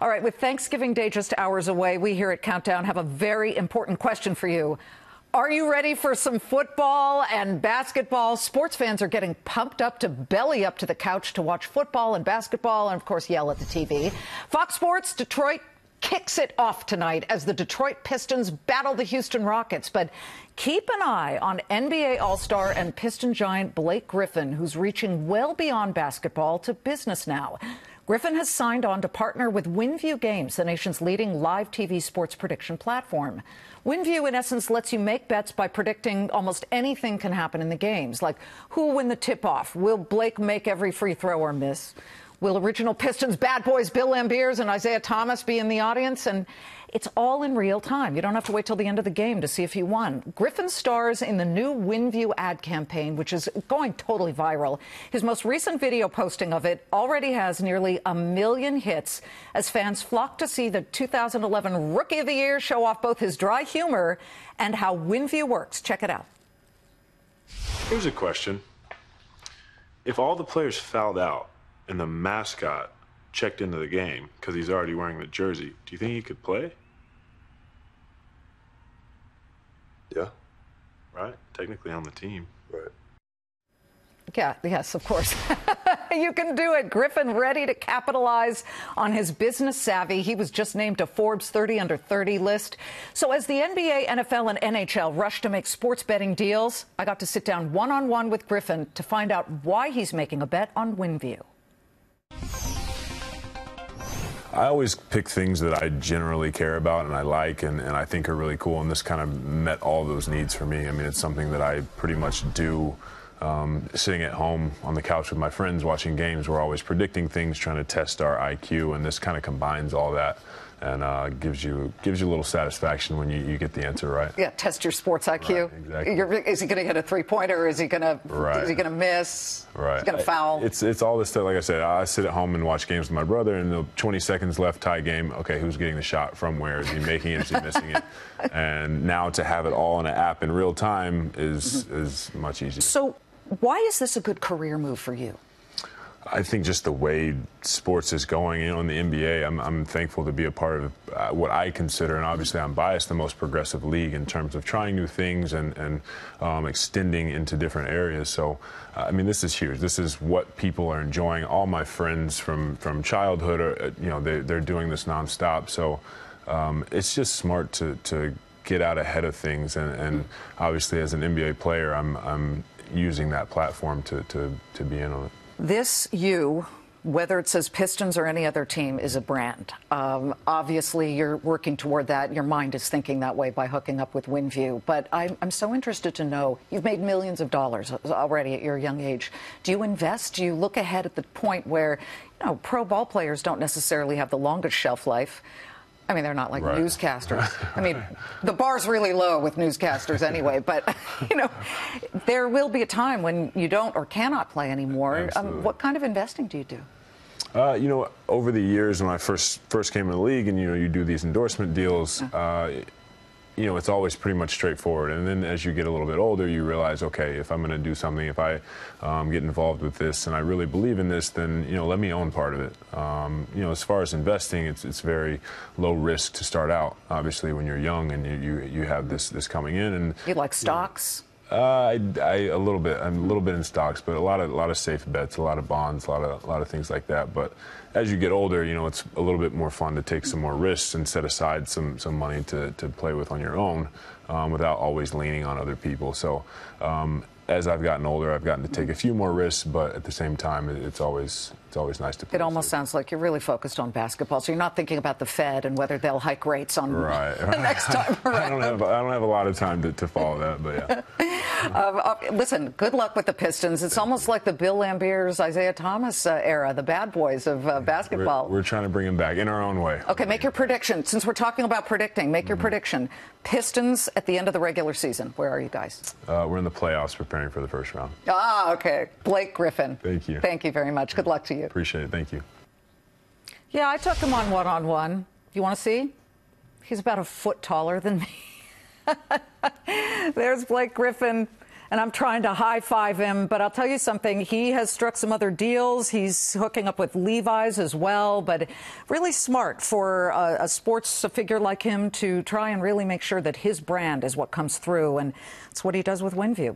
All right, with Thanksgiving Day just hours away, we here at Countdown have a very important question for you. Are you ready for some football and basketball? Sports fans are getting pumped up to belly up to the couch to watch football and basketball and, of course, yell at the TV. Fox Sports Detroit kicks it off tonight as the Detroit Pistons battle the Houston Rockets. But keep an eye on NBA All-Star and Piston giant Blake Griffin, who's reaching well beyond basketball to business now. Griffin has signed on to partner with WinView Games, the nation's leading live TV sports prediction platform. WinView, in essence, lets you make bets by predicting almost anything can happen in the games, like who will win the tip-off, will Blake make every free throw or miss, will original Pistons bad boys Bill Lambiers and Isaiah Thomas be in the audience? And it's all in real time. You don't have to wait till the end of the game to see if he won. Griffin stars in the new WinView ad campaign, which is going totally viral. His most recent video posting of it already has nearly 1 million hits as fans flock to see the 2011 Rookie of the Year show off both his dry humor and how WinView works. Check it out. Here's a question. If all the players fouled out and the mascot checked into the game because he's already wearing the jersey, do you think he could play? Yeah. Right? Technically on the team. Right. Yeah, yes, of course. You can do it. Griffin ready to capitalize on his business savvy. He was just named to Forbes 30 under 30 list. So as the NBA, NFL, and NHL rush to make sports betting deals, I got to sit down one-on-one with Griffin to find out why he's making a bet on WinView. I always pick things that I generally care about and I like and I think are really cool, and this kind of met all those needs for me. I mean, it's something that I pretty much do sitting at home on the couch with my friends watching games. We're always predicting things, trying to test our IQ, and this kind of combines all that and gives you a little satisfaction when you get the answer right. Yeah, test your sports IQ. Right, exactly. Is he going to hit a three-pointer? Is he going to miss? Right. Is he going to foul? It's all this stuff. Like I said, I sit at home and watch games with my brother, and the 20 seconds left, tie game. Okay, who's getting the shot from where? Is he making it? Is he missing it? And now to have it all in an app in real time is much easier. So why is this a good career move for you? I think just the way sports is going, in the NBA, I'm thankful to be a part of what I consider, and obviously I'm biased, the most progressive league in terms of trying new things and extending into different areas. So, I mean, this is huge. This is what people are enjoying. All my friends from childhood are, they're doing this nonstop. So, it's just smart to get out ahead of things. And obviously, as an NBA player, I'm using that platform to be in on it. This, whether it says Pistons or any other team, is a brand. Obviously, you're working toward that. Your mind is thinking that way by hooking up with WinView. But I'm so interested to know, you've made millions of dollars already at your young age. Do you invest? Do you look ahead at the point where, pro ball players don't necessarily have the longest shelf life? I mean, they're not like newscasters. I mean, the bar's really low with newscasters anyway. But, there will be a time when you don't or cannot play anymore. What kind of investing do you do? Over the years when I first came in the league and, you do these endorsement deals, it's always pretty much straightforward. And then as you get a little bit older, you realize, okay, if I'm going to do something, if I get involved with this and I really believe in this, then, let me own part of it. As far as investing, it's very low risk to start out, obviously, when you're young and you have this coming in. And you like stocks? A little bit. I'm a little bit in stocks, but a lot of safe bets, a lot of bonds, a lot of things like that. But as you get older, it's a little bit more fun to take some more risks and set aside some money to play with on your own without always leaning on other people. So as I've gotten older, I've gotten to take a few more risks, but at the same time, it's always nice to play. It almost sounds like you're really focused on basketball, so you're not thinking about the Fed and whether they'll hike rates on the next time around. I don't have a lot of time to follow that, but yeah. Listen, good luck with the Pistons. It's almost like the Bill Lambiers, Isaiah Thomas era, the bad boys of basketball. We're trying to bring them back in our own way. Okay, make your prediction. Since we're talking about predicting, make your prediction. Pistons at the end of the regular season. Where are you guys? We're in the playoffs preparing for the first round. Okay. Blake Griffin. Thank you. Thank you very much. Good luck to you. Appreciate it. Thank you. Yeah, I took him on one-on-one. You want to see? He's about a foot taller than me. There's Blake Griffin. and I'm trying to high-five him. But I'll tell you something, he has struck some other deals. He's hooking up with Levi's as well. But really smart for a sports figure like him to try and really make sure that his brand is what comes through. And that's what he does with WinView.